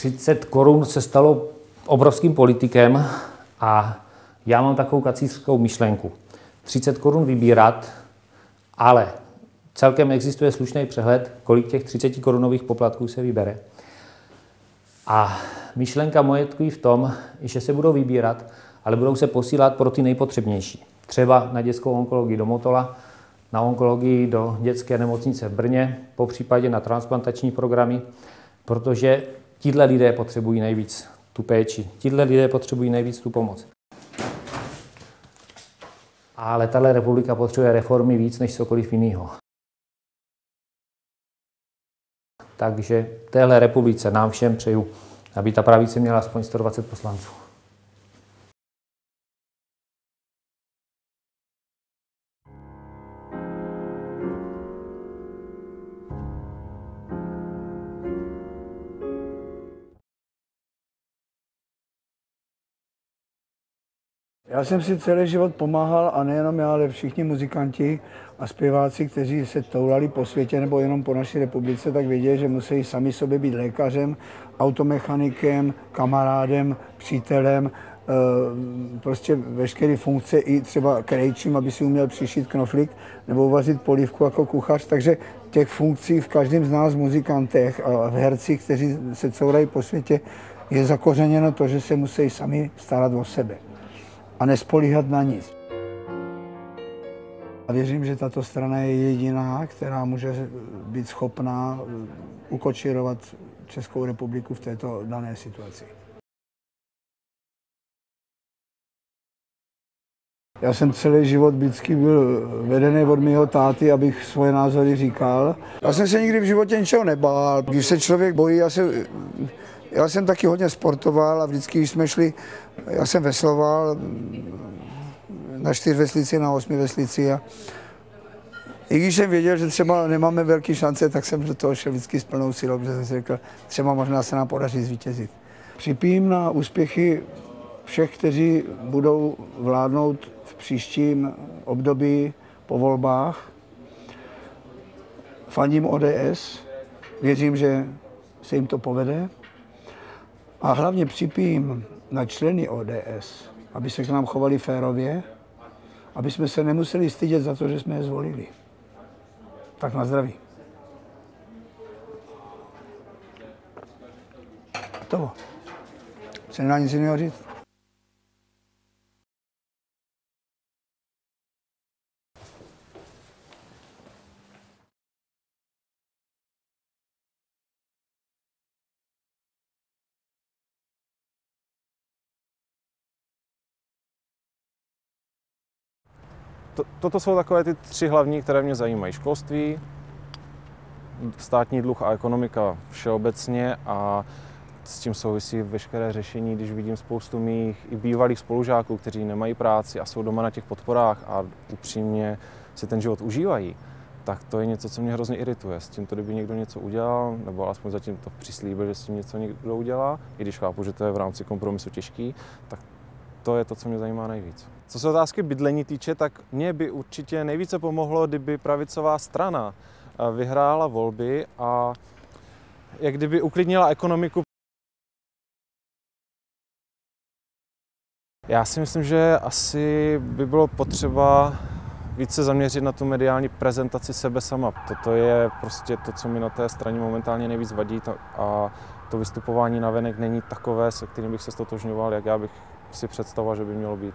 30 korun se stalo obrovským politikem a já mám takovou kacířskou myšlenku. 30 korun vybírat, ale celkem existuje slušný přehled, kolik těch 30 korunových poplatků se vybere. A myšlenka moje tkví v tom, že se budou vybírat, ale budou se posílat pro ty nejpotřebnější. Třeba na dětskou onkologii do Motola, na onkologii do dětské nemocnice v Brně, popřípadě na transplantační programy, protože tihle lidé potřebují nejvíc tu péči, tihle lidé potřebují nejvíc tu pomoc. Ale tahle republika potřebuje reformy víc než cokoliv jiného. Takže téhle republice nám všem přeju, aby ta pravice měla aspoň 120 poslanců. Já jsem si celý život pomáhal, a nejenom já, ale všichni muzikanti a zpěváci, kteří se toulali po světě nebo jenom po naší republice, tak věděli, že musí sami sobě být lékařem, automechanikem, kamarádem, přítelem, prostě veškeré funkce, i třeba krejčím, aby si uměl přišít knoflík nebo uvařit polívku jako kuchař. Takže těch funkcí v každém z nás muzikantech a v hercích, kteří se courají po světě, je zakořeněno to, že se musí sami starat o sebe a nespolíhat na nic. A věřím, že tato strana je jediná, která může být schopná ukočírovat Českou republiku v této dané situaci. Já jsem celý život vždycky byl vedený od mého táty, abych svoje názory říkal. Já jsem se nikdy v životě ničeho nebál. Když se člověk bojí, já jsem taky hodně sportoval a vždycky, když jsme šli, já jsem vesloval na 4 veslici, na 8 veslici. A i když jsem věděl, že třeba nemáme velké šance, tak jsem do toho šel vždycky s plnou silou, protože jsem si řekl, třeba možná se nám podaří zvítězit. Připijím na úspěchy všech, kteří budou vládnout v příštím období po volbách. Fandím ODS, věřím, že se jim to povede. A hlavně připijím na členy ODS, aby se k nám chovali férově, aby jsme se nemuseli stydět za to, že jsme je zvolili. Tak na zdraví. To. Se nedá nic jiného říct. Toto jsou takové ty 3 hlavní, které mě zajímají. Školství, státní dluh a ekonomika všeobecně, a s tím souvisí veškeré řešení, když vidím spoustu mých i bývalých spolužáků, kteří nemají práci a jsou doma na těch podporách a upřímně si ten život užívají, tak to je něco, co mě hrozně irituje. S tím, kdyby někdo něco udělal, nebo alespoň zatím to přislíbil, že s tím něco někdo udělá, i když chápu, že to je v rámci kompromisu těžký, tak to je to, co mě zajímá nejvíc. Co se otázky bydlení týče, tak mně by určitě nejvíce pomohlo, kdyby pravicová strana vyhrála volby a jak kdyby uklidnila ekonomiku. Já si myslím, že asi by bylo potřeba více zaměřit na tu mediální prezentaci sebe sama. Toto je prostě to, co mi na té straně momentálně nejvíc vadí, a to vystupování navenek není takové, se kterým bych se ztotožňoval, jak já bych si představoval, že by mělo být.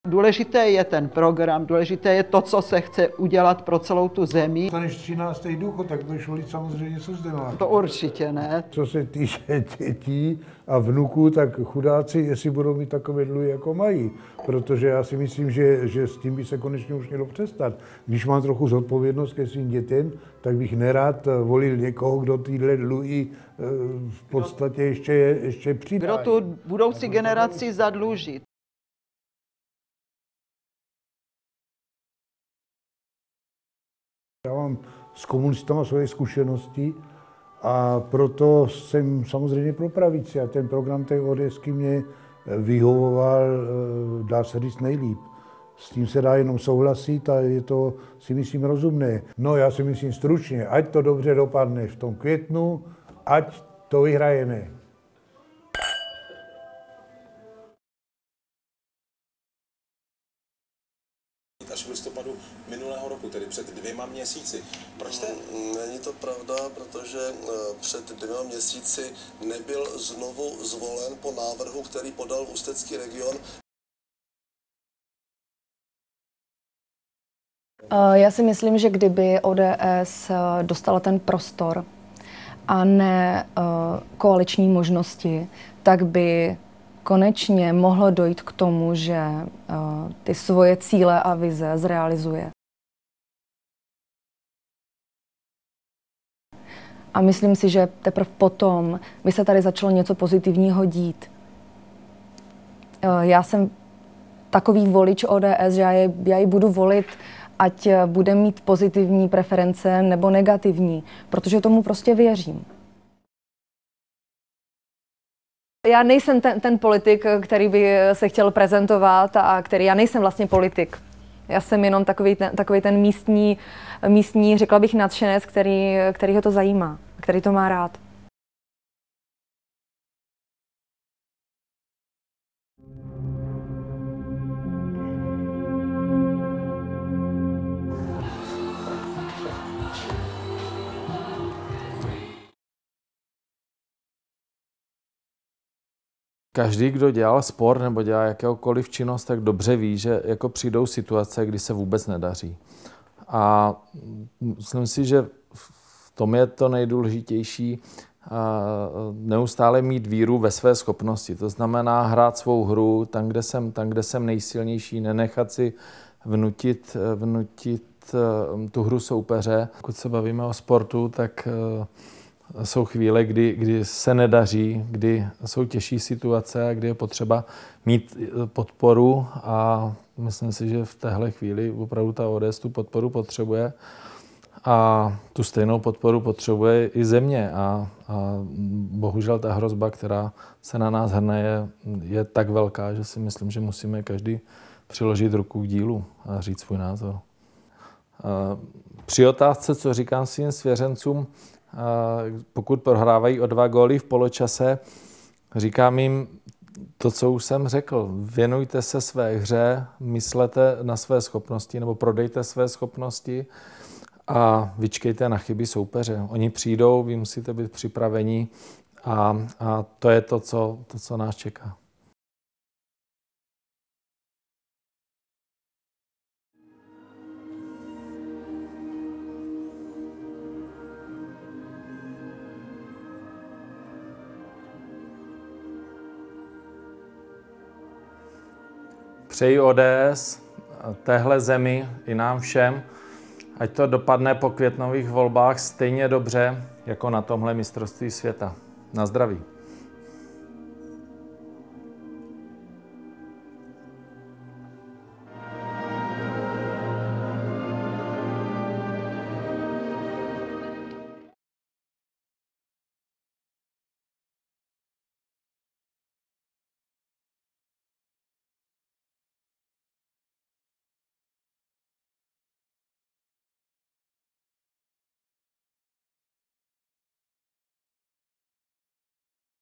Důležité je ten program, důležité je to, co se chce udělat pro celou tu zemi. Dostaneš 13. důchod, tak budeš volit samozřejmě socdemáky. To určitě ne. Co se týče dětí a vnuků, tak chudáci, jestli budou mít takové dluhy, jako mají. Protože já si myslím, že s tím by se konečně už mělo přestat. Když mám trochu zodpovědnost ke svým dětem, tak bych nerad volil někoho, kdo tyhle dluhy v podstatě ještě přidá. Kdo tu budoucí generaci zadluží. Já mám s komunistama svoje zkušenosti a proto jsem samozřejmě pro pravici a ten program té ODSky mě vyhovoval, dá se říct, nejlíp. S tím se dá jenom souhlasit a je to, si myslím, rozumné. No, já si myslím stručně, ať to dobře dopadne v tom květnu, ať to vyhrajeme. Až v listopadu minulého roku, tedy před 2 měsíci. Proč jste? Není to pravda, protože před 2 měsíci nebyl znovu zvolen po návrhu, který podal Ústecký region. Já si myslím, že kdyby ODS dostala ten prostor a ne koaliční možnosti, tak by konečně mohlo dojít k tomu, že ty svoje cíle a vize zrealizuje. A myslím si, že teprve potom by se tady začalo něco pozitivního dít. Já jsem takový volič ODS, že já ji budu volit, ať bude mít pozitivní preference nebo negativní, protože tomu prostě věřím. Já nejsem ten politik, který by se chtěl prezentovat a já nejsem vlastně politik. Já jsem jenom takový ten místní, řekla bych, nadšenec, který ho to zajímá, který to má rád. Každý, kdo dělal sport nebo dělá jakéhokoliv činnost, tak dobře ví, že jako přijdou situace, kdy se vůbec nedaří. A myslím si, že v tom je to nejdůležitější neustále mít víru ve své schopnosti. To znamená hrát svou hru tam, kde jsem nejsilnější, nenechat si vnutit tu hru soupeře. Pokud se bavíme o sportu, tak jsou chvíle, kdy se nedaří, kdy jsou těžší situace a kdy je potřeba mít podporu a myslím si, že v téhle chvíli opravdu ta ODS tu podporu potřebuje a tu stejnou podporu potřebuje i země a bohužel ta hrozba, která se na nás hrne, je tak velká, že si myslím, že musíme každý přiložit ruku k dílu a říct svůj názor. Při otázce, co říkám svým svěřencům, pokud prohrávají o 2 góly v poločase, říkám jim to, co už jsem řekl. Věnujte se své hře, myslete na své schopnosti nebo prodejte své schopnosti a vyčkejte na chyby soupeře. Oni přijdou, vy musíte být připraveni a to je to, co nás čeká. Přeji ODS, téhle zemi i nám všem, ať to dopadne po květnových volbách stejně dobře, jako na tomhle mistrovství světa. Na zdraví.